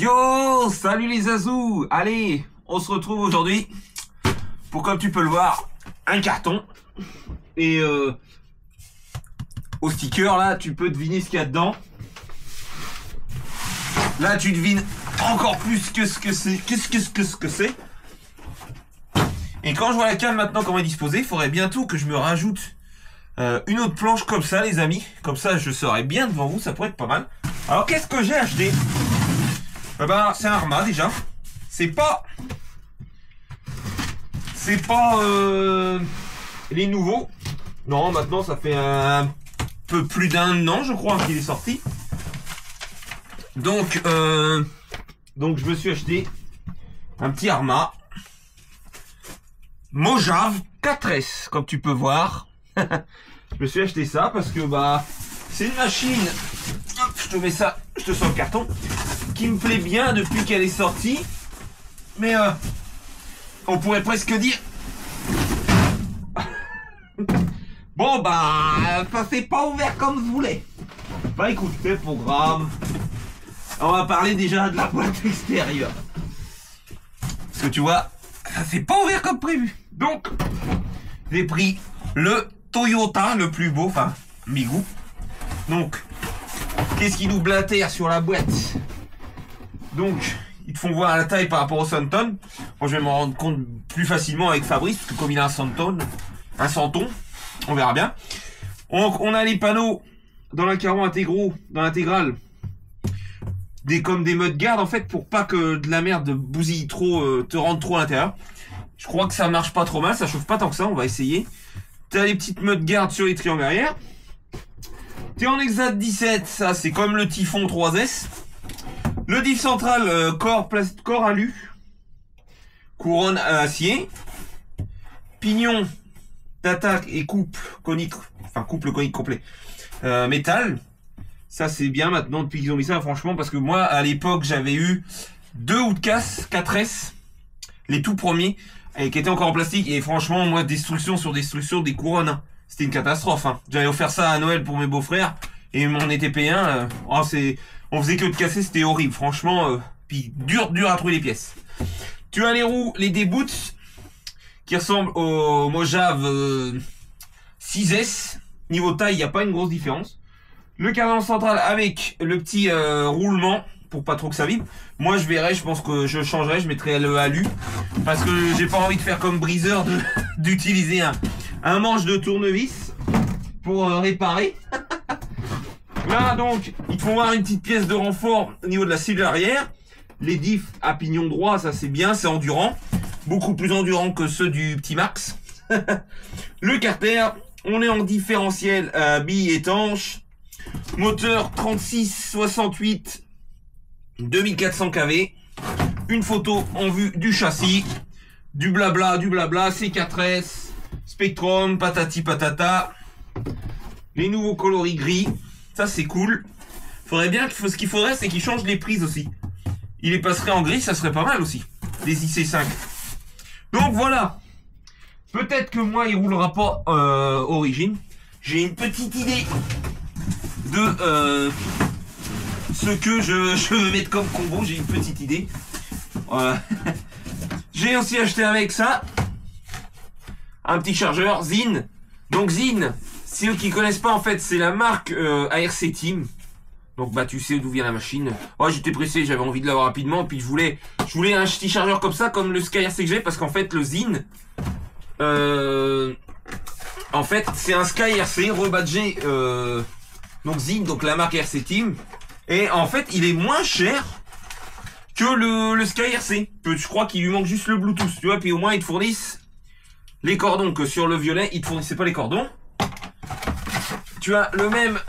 Yo, salut les Azous. Allez, on se retrouve aujourd'hui pour, comme tu peux le voir, un carton. Et au sticker, là, tu peux deviner ce qu'il y a dedans. Là, tu devines encore plus que ce que c'est. Qu'est-ce que c'est. Et quand je vois la cale maintenant comment elle est disposée, il faudrait bientôt que je me rajoute une autre planche comme ça, les amis. Comme ça, je serai bien devant vous, ça pourrait être pas mal. Alors, qu'est-ce que j'ai acheté? C'est un Arma déjà. C'est pas les nouveaux. Non, maintenant ça fait un peu plus d'un an, je crois, qu'il est sorti. Donc je me suis acheté un petit Arma Mojave 4S, comme tu peux voir. Je me suis acheté ça parce que c'est une machine. Hop, je te mets ça, je te sors le carton, qui me plaît bien depuis qu'elle est sortie. Mais on pourrait presque dire bon ça s'est pas ouvert comme je voulais. Écoute, c'est pas grave. On va parler déjà de la boîte extérieure. Parce que tu vois, ça s'est pas ouvert comme prévu. Donc, j'ai pris le Toyota le plus beau, enfin, Migu. Donc, qu'est-ce qui nous blatère sur la boîte? Donc, ils te font voir la taille par rapport au Santon. Moi, je vais m'en rendre compte plus facilement avec Fabrice, parce que comme il a un Santon, on verra bien. On a les panneaux dans la carreau intégraux, dans l'intégrale, comme des mudguards en fait, pour pas que de la merde bousille trop, te rentre trop à l'intérieur. Je crois que ça marche pas trop mal, ça chauffe pas tant que ça, on va essayer. T'as les petites mudguards sur les triangles arrière. T'es en Exat 17, ça c'est comme le Typhon 3S. Le diff central, corps alu, couronne à acier, pignon d'attaque et couple conique complet, métal. Ça c'est bien maintenant depuis qu'ils ont mis ça, franchement, parce que moi à l'époque j'avais eu 2 Outcast 4S, les tout premiers, qui étaient encore en plastique, et franchement moi destruction sur destruction des couronnes, hein. C'était une catastrophe, hein. J'avais offert ça à Noël pour mes beaux-frères, et mon ETP1, on faisait que de casser, c'était horrible, franchement, puis dur à trouver les pièces. Tu as les roues, les D-Boots, qui ressemblent au Mojave 6S. Niveau taille, il n'y a pas une grosse différence. Le cadran central avec le petit roulement, pour pas trop que ça vibre. Moi, je pense que je changerai, je mettrai le alu, parce que j'ai pas envie de faire comme Breezer, d'utiliser un manche de tournevis pour réparer. Là donc, ils te font voir une petite pièce de renfort au niveau de la cellule arrière. Les diffs à pignon droit, ça c'est bien, c'est endurant. Beaucoup plus endurant que ceux du petit Max. Le carter, on est en différentiel à billes étanches. Moteur 3668 2400 kV. Une photo en vue du châssis. Du blabla, C4S, Spectrum, patati patata. Les nouveaux coloris gris. Ça c'est cool. Ce qu'il faudrait, c'est qu'ils changent les prises aussi. Il les passerait en gris, ça serait pas mal aussi. Les IC5. Donc voilà. Peut-être que moi il roulera pas origine. J'ai une petite idée de ce que je veux mettre comme combo. J'ai une petite idée. J'ai aussi acheté avec ça un petit chargeur Zin. Donc Zin, ceux qui connaissent pas, en fait, c'est la marque ARC Team. Donc tu sais d'où vient la machine. J'étais pressé, j'avais envie de l'avoir rapidement, puis je voulais un petit chargeur comme ça, comme le SkyRC que j'ai, parce qu'en fait le Zin, en fait c'est un SkyRC rebadgé, donc Zin, donc la marque RC Team, et en fait il est moins cher que le SkyRC. Je crois qu'il lui manque juste le Bluetooth, tu vois, puis au moins ils te fournissent les cordons, que sur le violet ils te fournissaient pas les cordons. Tu as le même.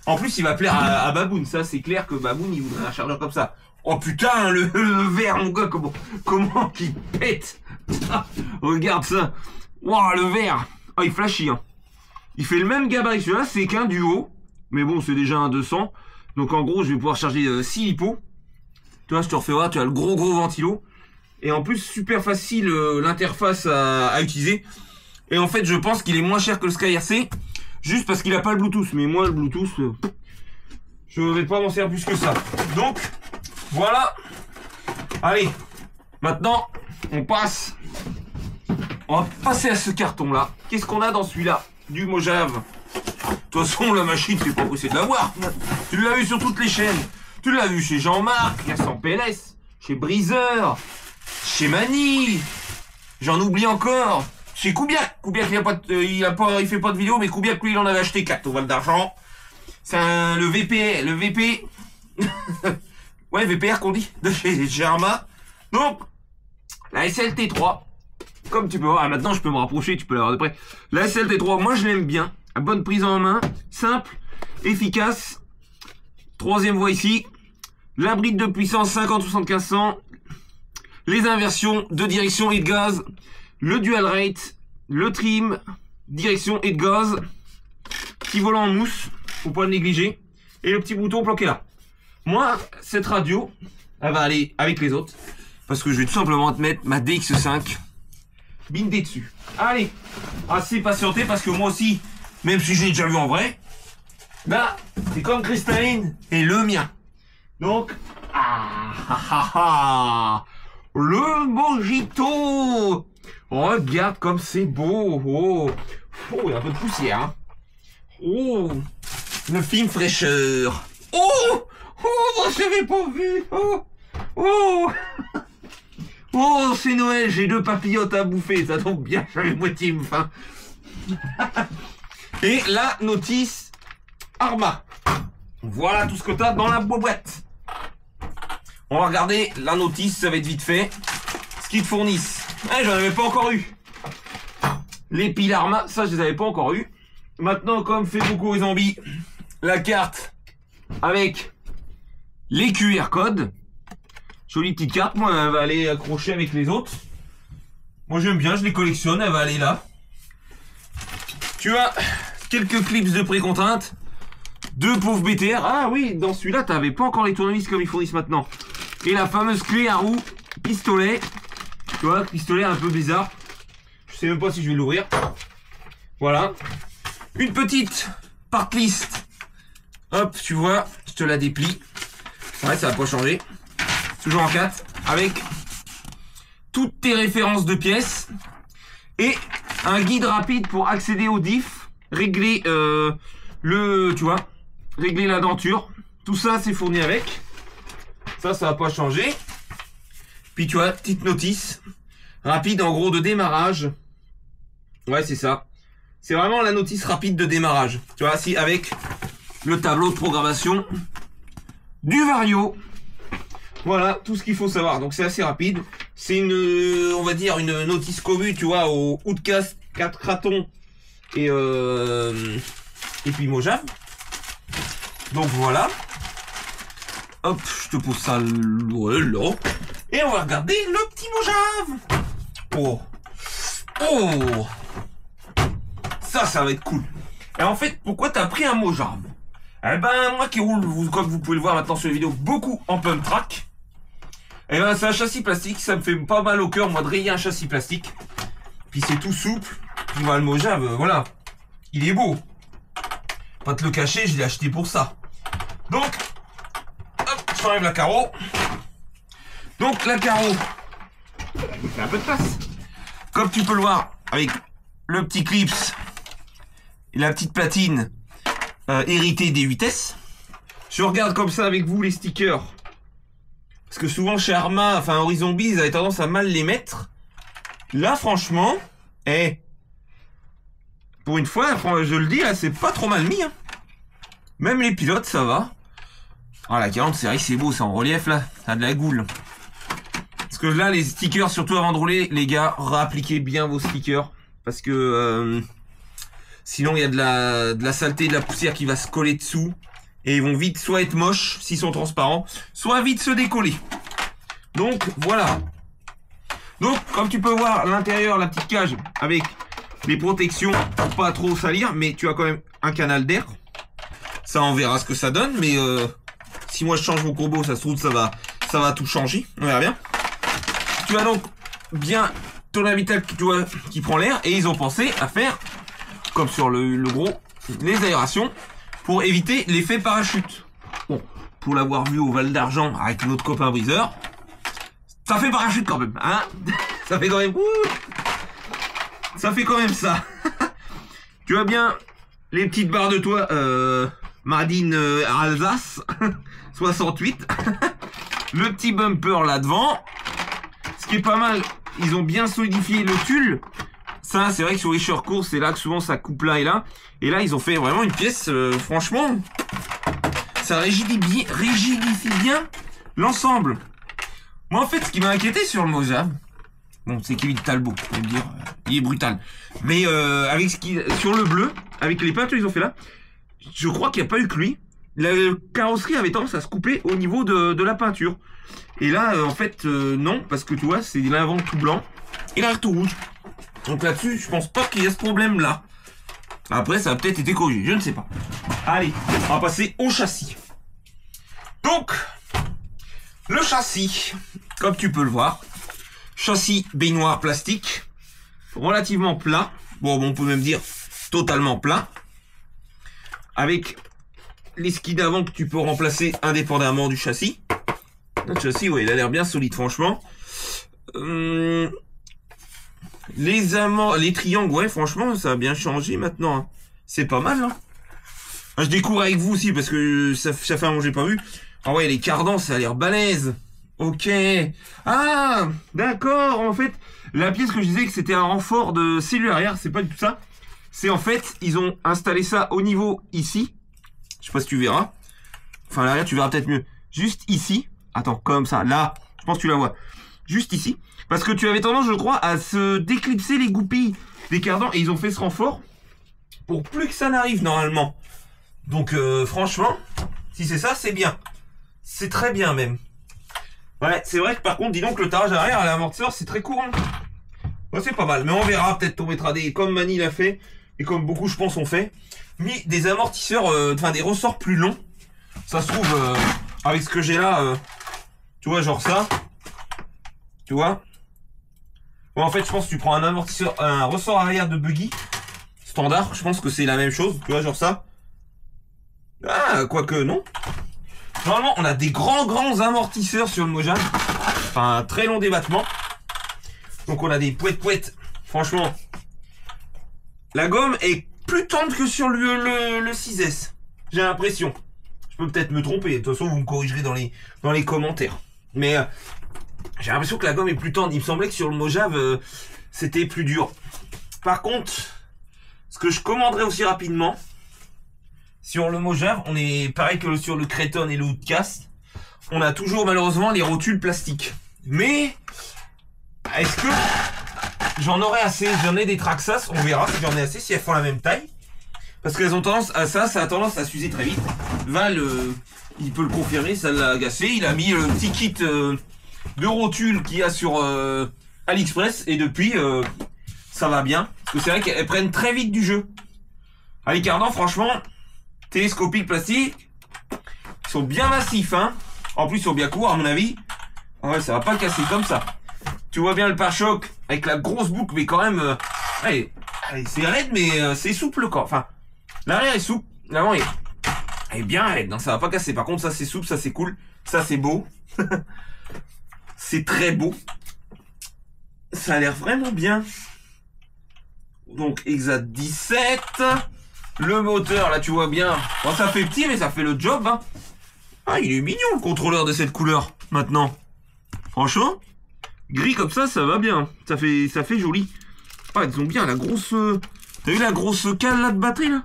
En plus, il va plaire à Baboun. Ça, c'est clair que Baboun, il voudrait un chargeur comme ça. Oh putain, le verre, mon gars, comment il pète. Regarde ça. Waouh, le verre. Oh, il flashit, hein. Il fait le même gabarit. Celui-là, c'est qu'un duo. Mais bon, c'est déjà un 200. Donc, en gros, je vais pouvoir charger 6 lipo. Tu vois, je te refais voir. Tu as le gros ventilo. Et en plus, super facile l'interface à utiliser. Et en fait, je pense qu'il est moins cher que le SkyRC. Juste parce qu'il n'a pas le Bluetooth. Mais moi, le Bluetooth, je vais pas m'en servir plus que ça. Donc, Voilà. Allez, maintenant, on passe. On va passer à ce carton-là. Qu'est-ce qu'on a dans celui-là? Du Mojave. De toute façon, la machine, c'est pas possible de l'avoir. Tu l'as vu sur toutes les chaînes. Tu l'as vu chez Jean-Marc, Gaston PLS, chez Breezer, chez Mani. J'en oublie encore. Chez Koubiak. Koubiak, il fait pas de vidéo, mais Koubiak, lui, il en avait acheté 4 au Val d'Argent. C'est le VP. Le VP. Ouais, VPR qu'on dit. De chez Arma. Donc, la SLT3. Comme tu peux voir, maintenant je peux me rapprocher, tu peux la voir de près. La SLT3, moi je l'aime bien. À bonne prise en main, simple, efficace. Troisième voie ici. La bride de puissance 50-7500. Les inversions de direction et de gaz. Le dual rate. Le trim. Direction et de gaz. Petit volant en mousse. Faut pas le négliger. Et le petit bouton bloqué là. Moi, cette radio, elle va aller avec les autres. Parce que je vais tout simplement te mettre ma DX5. Bindé dessus. Allez, assez patienté parce que moi aussi, même si je l'ai déjà vu en vrai, là, c'est comme cristalline et le mien. Donc, le mojito. Regarde comme c'est beau. Oh, il y a un peu de poussière. Hein. Oh, le film fraîcheur. Oh, je l'avais pas vu. Oh, c'est Noël, j'ai 2 papillotes à bouffer, ça tombe bien, j'avais moitié faim. Et la notice Arma. Voilà tout ce que t'as dans la boîte. On va regarder la notice, ça va être vite fait. Ce qu'ils te fournissent. J'en avais pas encore eu. Les piles Arma, ça je les avais pas encore eu. Maintenant, comme fait beaucoup les zombies, la carte avec les QR codes. Jolie petite carte, moi elle va aller accrocher avec les autres. Moi j'aime bien, je les collectionne, elle va aller là. Tu as quelques clips de précontrainte. 2 pauvres BTR. Ah oui, dans celui-là, t'avais pas encore les tournevis comme ils fournissent maintenant. Et la fameuse clé à roue pistolet. Tu vois, pistolet un peu bizarre. Je sais même pas si je vais l'ouvrir. Voilà. Une petite part list. Hop, tu vois, je te la déplie. Ouais, ça va pas changer. Toujours en 4, avec toutes tes références de pièces et un guide rapide pour accéder au diff, régler régler la denture. Tout ça c'est fourni avec. Ça va pas changer. Puis tu vois, petite notice rapide en gros de démarrage. Ouais, c'est ça. C'est vraiment la notice rapide de démarrage. Tu vois, si avec le tableau de programmation du Vario. Voilà, tout ce qu'il faut savoir. Donc c'est assez rapide. C'est une, on va dire, une notice commune, tu vois, au Outcast 4 Kraton et puis Mojave. Donc voilà. Hop, je te pose ça là. Et on va regarder le petit Mojave. Oh, ça va être cool. Et en fait, pourquoi t'as pris un Mojave? Eh ben, moi qui roule, comme vous pouvez le voir maintenant sur les vidéos, beaucoup en pump track. Eh ben, c'est un châssis plastique, ça me fait pas mal au cœur, moi, de rayer un châssis plastique. Puis c'est tout souple. Puis voilà, le Mojave, voilà. Il est beau. Pas te le cacher, je l'ai acheté pour ça. Donc, hop, je t'enlève la carreau. Donc, la carreau, il fait un peu de place. Comme tu peux le voir, avec le petit clips et la petite platine héritée des 8S. Je regarde comme ça avec vous les stickers. Parce que souvent chez Arma, enfin Horizon Biz, ils avaient tendance à mal les mettre. Là, franchement, pour une fois, je le dis, là, c'est pas trop mal mis. Hein. Même les pilotes, ça va. Ah, la 40 série, c'est beau, c'est en relief, là. Ça a de la goule. Parce que là, les stickers, surtout avant de rouler, les gars, réappliquez bien vos stickers. Parce que sinon, il y a de la saleté, de la poussière qui va se coller dessous. Et ils vont vite soit être moches s'ils sont transparents, soit vite se décoller. Donc voilà. Donc comme tu peux voir l'intérieur, la petite cage avec les protections pour pas trop salir, mais tu as quand même un canal d'air. Ça on verra ce que ça donne, mais si moi je change mon combo, ça se trouve ça va tout changer. On verra bien. Tu as donc bien ton habitacle qui prend l'air et ils ont pensé à faire comme sur le gros les aérations. Pour éviter l'effet parachute. Bon, pour l'avoir vu au Val d'Argent avec notre copain briseur. Ça fait parachute quand même, hein. Ça fait quand même... Ça fait quand même ça. Tu vois bien les petites barres de toit Madine Alsace 68. Le petit bumper là devant. Ce qui est pas mal, ils ont bien solidifié le tulle. Ça, c'est vrai que sur les short courses, c'est là que souvent ça coupe là et là. Et là, ils ont fait vraiment une pièce, franchement, ça rigidifie bien l'ensemble. Moi, en fait, ce qui m'a inquiété sur le Mojave, bon, c'est Kevin Talbot, je vais me dire, il est brutal. Mais avec sur le bleu, avec les peintures qu'ils ont fait là, je crois qu'il n'y a pas eu que lui. La carrosserie avait tendance à se couper au niveau de la peinture. Et là, en fait, non, parce que tu vois, c'est l'avant tout blanc et l'arrière tout rouge. Donc là-dessus, je pense pas qu'il y ait ce problème-là. Après, ça a peut-être été corrigé, je ne sais pas. Allez, on va passer au châssis. Donc, le châssis, comme tu peux le voir, châssis baignoire plastique, relativement plat. Bon, on peut même dire totalement plat. Avec les skis d'avant que tu peux remplacer indépendamment du châssis. Le châssis, ouais, il a l'air bien solide, franchement. Les triangles, ouais, franchement, ça a bien changé maintenant. Hein. C'est pas mal, hein. Je découvre avec vous aussi, parce que ça fait un moment que j'ai pas vu. Ah ouais, les cardans, ça a l'air balèze. Ok. Ah, d'accord. En fait, la pièce que je disais que c'était un renfort de cellule arrière, c'est pas du tout ça. C'est en fait, ils ont installé ça au niveau ici. Je sais pas si tu verras. Enfin, l'arrière, tu verras peut-être mieux. Juste ici. Attends, comme ça. Là, je pense que tu la vois. Juste ici. Parce que tu avais tendance, je crois, à se déclipser les goupilles des cardans. Et ils ont fait ce renfort pour plus que ça n'arrive, normalement. Donc, franchement, si c'est ça, c'est bien. C'est très bien, même. Ouais, c'est vrai que par contre, dis donc, le tarage arrière à l'amortisseur, c'est très courant. Ouais, c'est pas mal. Mais on verra. Peut-être on mettra des... Comme Mani l'a fait. Et comme beaucoup, je pense, ont fait. Mis des amortisseurs, enfin, des ressorts plus longs. Ça se trouve, avec ce que j'ai là, tu vois, genre ça. Tu vois. Bon, en fait, je pense que tu prends un amortisseur, un ressort arrière de buggy standard. Je pense que c'est la même chose. Tu vois, genre ça. Ah, quoique, non. Normalement, on a des grands amortisseurs sur le Mojave. Enfin, un très long débattement. Donc, on a des pouettes. Franchement, la gomme est plus tendre que sur le 6S. J'ai l'impression. Je peux peut-être me tromper. De toute façon, vous me corrigerez dans les commentaires. Mais j'ai l'impression que la gomme est plus tendre. Il me semblait que sur le Mojave, c'était plus dur. Par contre, ce que je commanderais aussi rapidement, sur le Mojave, on est pareil que sur le Creton et le Outcast. On a toujours malheureusement les rotules plastiques. Mais est-ce que j'en aurai assez? J'en ai des Traxxas, on verra si j'en ai assez, si elles font la même taille. Parce qu'elles ont tendance à ça a tendance à s'user très vite. Val, il peut le confirmer, ça l'a agacé. Il a mis le petit kit de rotules qu'il y a sur AliExpress. Et depuis, ça va bien. Parce que c'est vrai qu'elles prennent très vite du jeu. Ah, les cardans, franchement, télescopiques plastiques, ils sont bien massifs, hein. En plus, ils sont bien courts, à mon avis. Ouais, ça va pas casser comme ça. Tu vois bien le pare-choc avec la grosse boucle, mais quand même, allez, c'est raide, mais c'est souple, quoi. Enfin, l'arrière est souple, l'avant est bien raide, non, ça va pas casser. Par contre, ça c'est souple, ça c'est cool, ça c'est beau. C'est très beau. Ça a l'air vraiment bien. Donc, Exa 17. Le moteur, là, tu vois bien. Bon, ça fait petit, mais ça fait le job, hein. Ah, il est mignon, le contrôleur de cette couleur, maintenant. Franchement, gris comme ça va bien. Ça fait joli. Ah, ils ont bien la grosse... T'as vu la grosse cale, là, de batterie, là?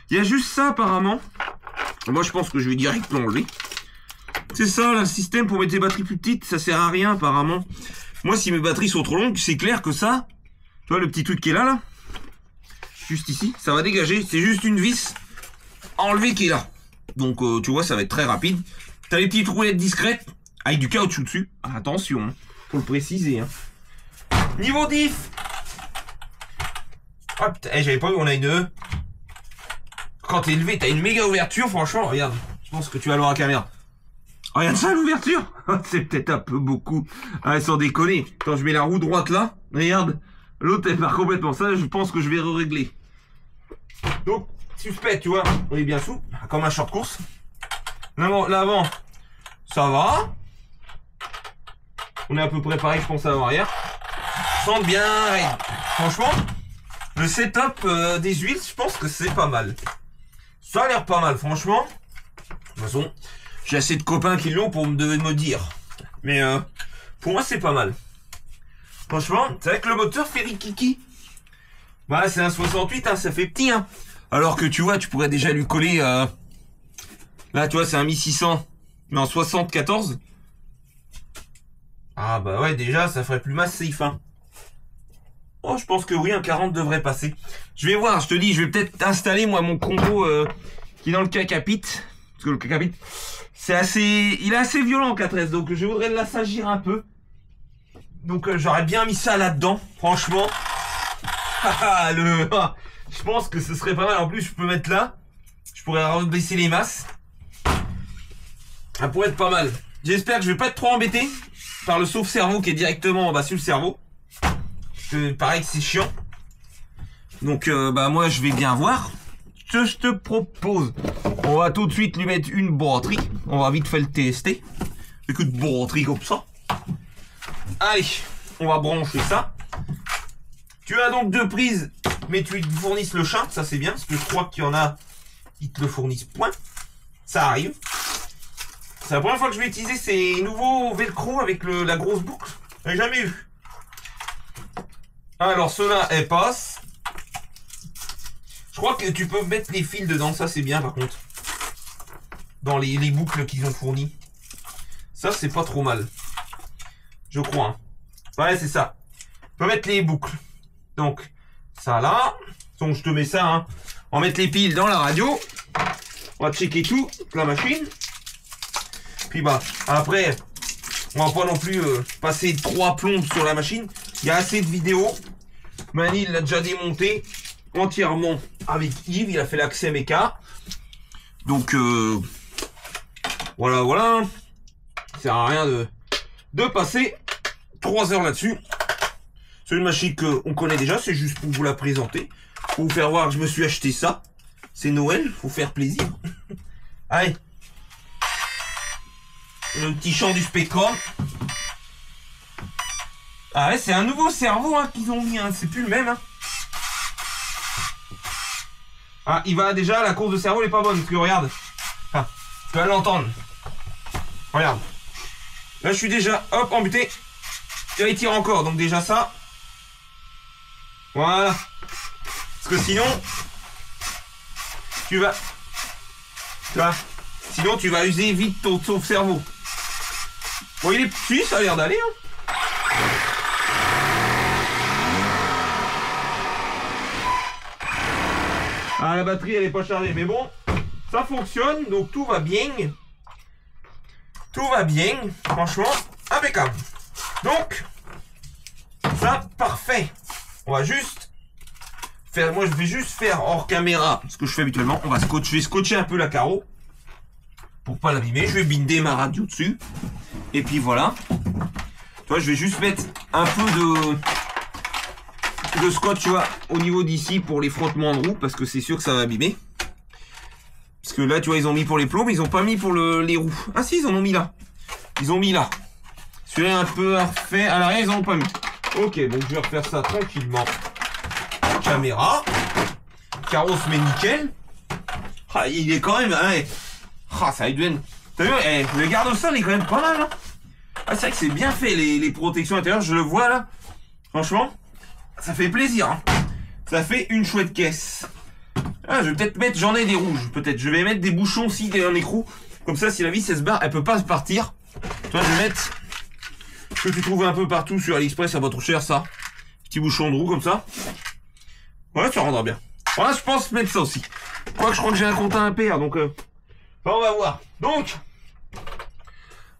Il y a juste ça, apparemment. Moi, je pense que je vais direct l'enlever. C'est ça, là, le système pour mettre des batteries plus petites. Ça sert à rien, apparemment. Moi, si mes batteries sont trop longues, c'est clair que ça... Tu vois, le petit truc qui est là, juste ici, ça va dégager. C'est juste une vis enlevée qui est là. Donc, tu vois, ça va être très rapide. T'as les petites roulettes discrètes avec du caoutchouc dessus. Attention, hein, faut le préciser. Hein. Niveau diff. Hop, j'avais pas vu, on a une... Quand t'es élevé, t'as une méga ouverture, franchement, regarde. Je pense que tu vas le voir à la caméra. Regarde ça, l'ouverture. C'est peut-être un peu beaucoup. Ah, sans déconner. Quand je mets la roue droite là, regarde. L'autre, elle part complètement. Ça, je pense que je vais régler. Donc, suspect, tu vois, on est bien sous, comme un short course. L'avant, ça va. On est à peu près pareil, je pense, à l'arrière. Sent bien. Franchement, le setup des huiles, je pense que c'est pas mal. Ça a l'air pas mal, franchement. De toute façon, j'ai assez de copains qui l'ont pour me dire. Mais pour moi, c'est pas mal. Franchement, c'est vrai que le moteur fait rikiki. Voilà, c'est un 68, hein, ça fait petit. Hein. Alors que tu vois, tu pourrais déjà lui coller... Là, tu vois, c'est un 1600, mais en 74. Ah bah ouais, déjà, ça ferait plus massif. Hein. Oh, je pense que oui, un 40 devrait passer. Je vais voir, je te dis, je vais peut-être installer, moi, mon combo qui est dans le K-Capit. Parce que le K-Capit, c'est assez... Il est assez violent, K13, donc je voudrais l'assagir un peu. Donc j'aurais bien mis ça là-dedans, franchement. Je pense que ce serait pas mal. En plus, je peux mettre là. Je pourrais rebaisser les masses. Ça pourrait être pas mal. J'espère que je vais pas être trop embêté par le sauve-cerveau qui est directement en bas sur le cerveau. Pareil que c'est chiant. Donc bah moi je vais bien voir. Je te propose. On va tout de suite lui mettre une batterie. On va vite faire le tester. Écoute, batterie comme ça. Allez, on va brancher ça. Tu as donc 2 prises, mais tu te fournisses le chat, ça c'est bien, parce que je crois qu'il y en a qui te le fournissent point. Ça arrive. C'est la première fois que je vais utiliser ces nouveaux velcro avec la grosse boucle. J'avais jamais eu. Alors ceux-là, elles passent. Je crois que tu peux mettre les fils dedans, ça c'est bien par contre. Dans les boucles qu'ils ont fournies. Ça c'est pas trop mal. Je crois. Hein. Ouais, c'est ça. Tu peux mettre les boucles. Donc, ça là. Donc, je te mets ça. Hein. On va mettre les piles dans la radio. On va checker tout, la machine. Puis bah, après, on va pas non plus passer 3 plombes sur la machine. Il y a assez de vidéos. Mani, il l'a déjà démonté entièrement avec Yves. Il a fait l'accès méca. Donc, voilà. Ça sert à rien de passer 3 heures là-dessus. C'est une machine qu'on connaît déjà, c'est juste pour vous la présenter. Pour vous faire voir que je me suis acheté ça. C'est Noël, faut faire plaisir. Allez. Le petit chant du Spectrum. Ah ouais, c'est un nouveau cerveau hein, qu'ils ont mis, hein. C'est plus le même. Hein. Ah, il va déjà, la course de cerveau elle est pas bonne, parce que regarde. Ah, tu vas l'entendre. Regarde. Là je suis déjà, hop, embuté. Et il tire encore, donc déjà ça. Voilà. Parce que sinon, tu vois, sinon tu vas user vite ton cerveau. Bon, il est petit, ça a l'air d'aller. Hein. Ah, la batterie elle est pas chargée, mais bon, ça fonctionne, donc tout va bien. Tout va bien, franchement, impeccable. Donc, ça, parfait. On va juste faire, moi je vais juste faire hors caméra ce que je fais habituellement. On va scotcher, je vais scotcher un peu la carreau pour pas l'abîmer. Je vais binder ma radio dessus. Et puis voilà. Tu vois, je vais juste mettre un peu de scotch, tu vois, au niveau d'ici pour les frottements de roue parce que c'est sûr que ça va abîmer. Parce que là, tu vois, ils ont mis pour les plombs, ils ont pas mis pour les roues. Ah si, ils en ont mis là. Ils ont mis là. Celui-là un peu refait. À l'arrière, ils en ont pas mis. Ok, donc je vais refaire ça tranquillement. Caméra. Carreau se met nickel. Ah, il est quand même... Hein, ah, ça doit être... T'as vu, le garde-sol est quand même pas mal. Hein. Ah, c'est vrai que c'est bien fait, les protections intérieures. Je le vois là. Franchement, ça fait plaisir. Hein. Ça fait une chouette caisse. Ah, je vais peut-être mettre... J'en ai des rouges, peut-être. Je vais mettre des bouchons aussi, un écrou. Comme ça, si la vis, elle se barre, elle peut pas se partir. Toi, je vais mettre... que tu trouves un peu partout sur AliExpress, ça va trop cher ça. Petit bouchon de roue comme ça. Ouais, ça rendra bien. Voilà, je pense mettre ça aussi. Quoique je crois que j'ai un compte à impair, donc on va voir. Donc,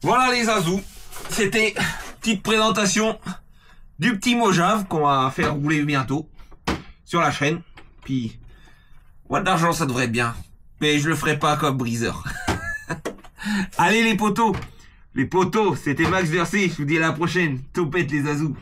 voilà les Azous. C'était petite présentation du petit Mojave qu'on va faire rouler bientôt sur la chaîne. Puis, ouais, d'argent ça devrait être bien. Mais je le ferai pas comme briseur. Allez les potos. Les potos, c'était Max Versé, je vous dis à la prochaine. Topette les Azous.